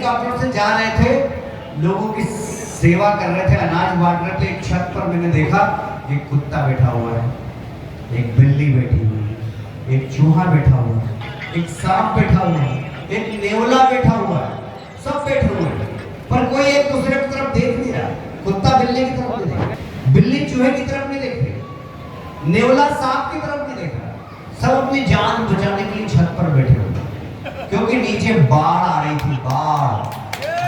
Helicopter से जा रहे थे, लोगों की सेवा कर रहे थे, अनाज बांट रहे थे। एक छत पर मैंने देखा एक कुत्ता बैठा हुआ है, एक बिल्ली बैठी हुई है, एक चूहा बैठा हुआ है, एक सांप बैठा हुआ है, एक नेवला बैठा हुआ है, सब बैठे हुए हैं, पर कोई एक दूसरे की तरफ देख नहीं रहा। कुत्ता बिल्ली की तरफ नहीं देख रहा, बिल्ली चूहे की तरफ नहीं देख रही, नेवला सांप की तरफ नहीं देख रहा। सब अपनी जान बचाने के लिए छत पर बैठे हुए, क्योंकि नीचे बाढ़ आ रही थी। बाढ़,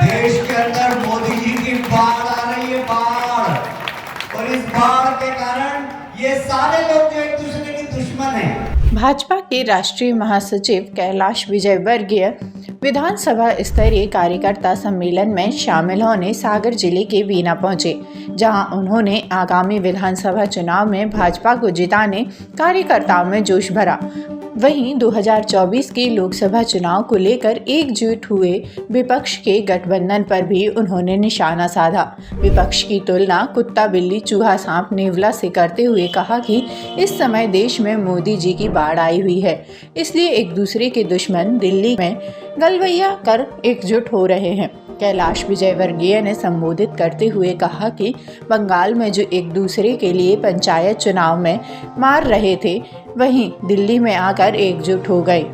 देश के अंदर मोदी जी की बाढ़ आ रही है, बाढ़। और इस बाढ़ के कारण ये सारे लोग जो एक दूसरे के दुश्मन हैं। भाजपा के राष्ट्रीय महासचिव कैलाश विजयवर्गीय विधानसभा स्तरीय कार्यकर्ता सम्मेलन में शामिल होने सागर जिले के बीना पहुंचे, जहां उन्होंने आगामी विधानसभा चुनाव में भाजपा को जिताने कार्यकर्ताओं में जोश भरा। वहीं 2024 के लोकसभा चुनाव को लेकर एकजुट हुए विपक्ष के गठबंधन पर भी उन्होंने निशाना साधा। विपक्ष की तुलना कुत्ता बिल्ली चूहा सांप नेवला से करते हुए कहा कि इस समय देश में मोदी जी की बाढ़ आई हुई है, इसलिए एक दूसरे के दुश्मन दिल्ली में गलवैया कर एकजुट हो रहे हैं। कैलाश विजयवर्गीय ने संबोधित करते हुए कहा कि बंगाल में जो एक दूसरे के लिए पंचायत चुनाव में मार रहे थे, वहीं दिल्ली में आकर एकजुट हो गए।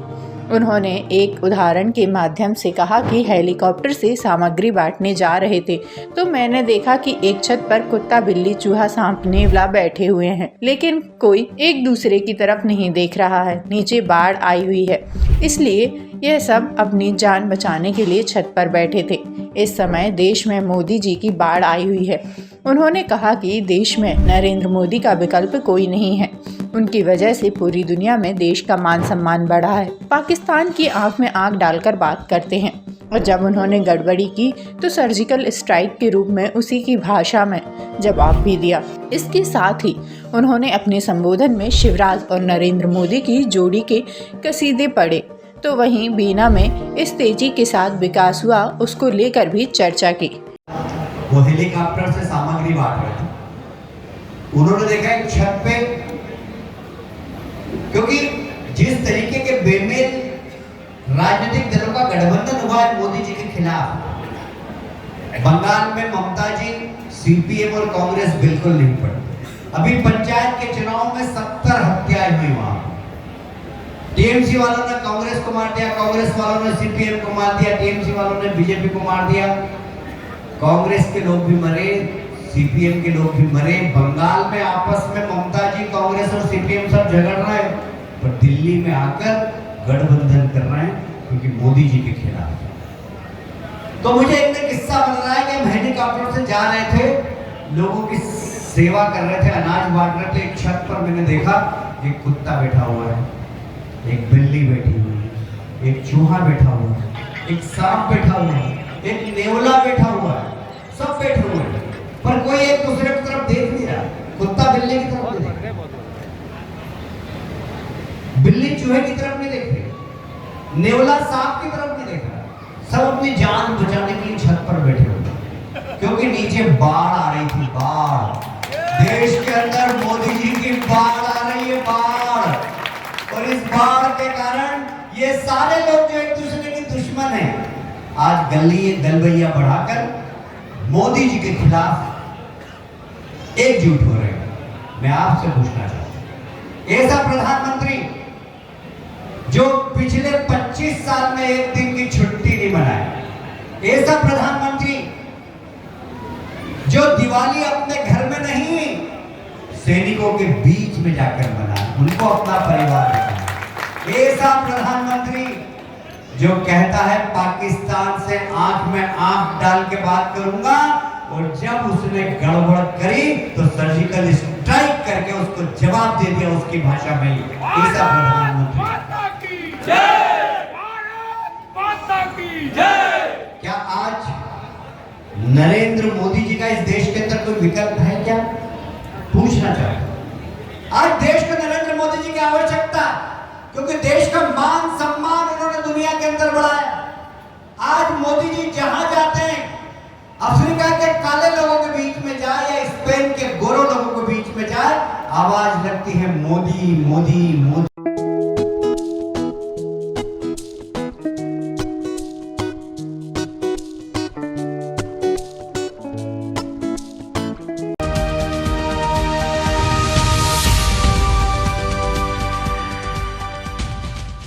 उन्होंने एक उदाहरण के माध्यम से कहा कि हेलीकॉप्टर से सामग्री बांटने जा रहे थे तो मैंने देखा कि एक छत पर कुत्ता बिल्ली चूहा सांप नेवला बैठे हुए हैं, लेकिन कोई एक दूसरे की तरफ नहीं देख रहा है। नीचे बाढ़ आई हुई है, इसलिए यह सब अपनी जान बचाने के लिए छत पर बैठे थे। इस समय देश में मोदी जी की बाढ़ आई हुई है। उन्होंने कहा कि देश में नरेंद्र मोदी का विकल्प कोई नहीं है, उनकी वजह से पूरी दुनिया में देश का मान सम्मान बढ़ा है। पाकिस्तान की आंख में आंख डालकर बात करते हैं, और जब उन्होंने गड़बड़ी की तो सर्जिकल स्ट्राइक के रूप में उसी की भाषा में जवाब भी दिया। इसके साथ ही उन्होंने अपने संबोधन में शिवराज और नरेंद्र मोदी की जोड़ी के कसीदे पढ़े, तो वहीं बीना में इस तेजी के साथ विकास हुआ उसको लेकर भी चर्चा की। वो हेलीकॉप्टर से सामग्री बांट रहे थे, उन्होंने देखा एक छत पे, क्योंकि जिस तरीके के बेमेल राजनीतिक दलों का गठबंधन हुआ है मोदी जी के खिलाफ, बंगाल में ममता जी, सीपीएम और कांग्रेस बिल्कुल नहीं पड़ी। अभी पंचायत के चुनाव में 70 हत्याएं हुई वहां। टीएमसी वालों ने कांग्रेस को मार दिया, कांग्रेस वालों ने सीपीएम को मार दिया, टीएमसी वालों ने बीजेपी को मार दिया। कांग्रेस के लोग भी मरे, सीपीएम के लोग भी मरे। बंगाल में आपस में ममता जी, कांग्रेस और सीपीएम सब झगड़ रहे हैं, पर दिल्ली में आकर गठबंधन कर रहे हैं क्योंकि मोदी जी के खिलाफ। तो मुझे एक किस्सा बन रहा है कि हम हेलीकॉप्टर से जा रहे थे, लोगों की सेवा कर रहे थे, अनाज बांट रहे थे। एक छत पर मैंने देखा एक कुत्ता बैठा हुआ है, एक बिल्ली बैठी हुई है, एक चूहा बैठा हुआ है, एक सांप बैठा हुआ है, एक नेवला बैठा हुआ है, सब बैठे हुए हैं, पर कोई एक दूसरे की तरफ देख नहीं रहा। कुत्ता बिल्ली की तरफ नहीं देख रहा, बिल्ली चूहे की तरफ नहीं देख रही, नेवला सांप की तरफ नहीं देख रहा। सब अपनी जान बचाने के लिए छत पर बैठे हुए, क्योंकि नीचे बाढ़ आ रही थी। बाढ़, देश के अंदर मोदी जी की बाढ़ आ रही है, बाढ़। और इस बाढ़ के कारण ये सारे लोग जो एक दूसरे के दुश्मन हैं, आज गलवैया बढ़ाकर मोदी जी के खिलाफ एकजुट हो रहे हैं। मैं आपसे पूछना चाहता हूं, ऐसा प्रधानमंत्री जो पिछले 25 साल में एक दिन की छुट्टी नहीं मनाया, ऐसा प्रधानमंत्री जो दिवाली अपने घर में नहीं सैनिकों के बीच में जाकर मनाए, उनको अपना परिवार बनाए, ऐसा प्रधानमंत्री जो कहता है पाकिस्तान से आंख में आंख डाल के बात करूंगा, और जब उसने गड़बड़ करी तो सर्जिकल स्ट्राइक करके उसको जवाब दे दिया उसकी भाषा में। ऐसा प्रधानमंत्री। क्या आज नरेंद्र मोदी जी का इस देश के अंदर कोई विकल्प है क्या? पूछना चाहता। आज देश को नरेंद्र मोदी जी की आवश्यकता, क्योंकि देश का मान सम्मान उन्होंने दुनिया के अंदर बढ़ाया। आज मोदी जी जहां जाते हैं, अफ्रीका के काले लोगों के बीच में जाए या स्पेन के गोरों लोगों के बीच में जाए, आवाज लगती है मोदी मोदी मोदी।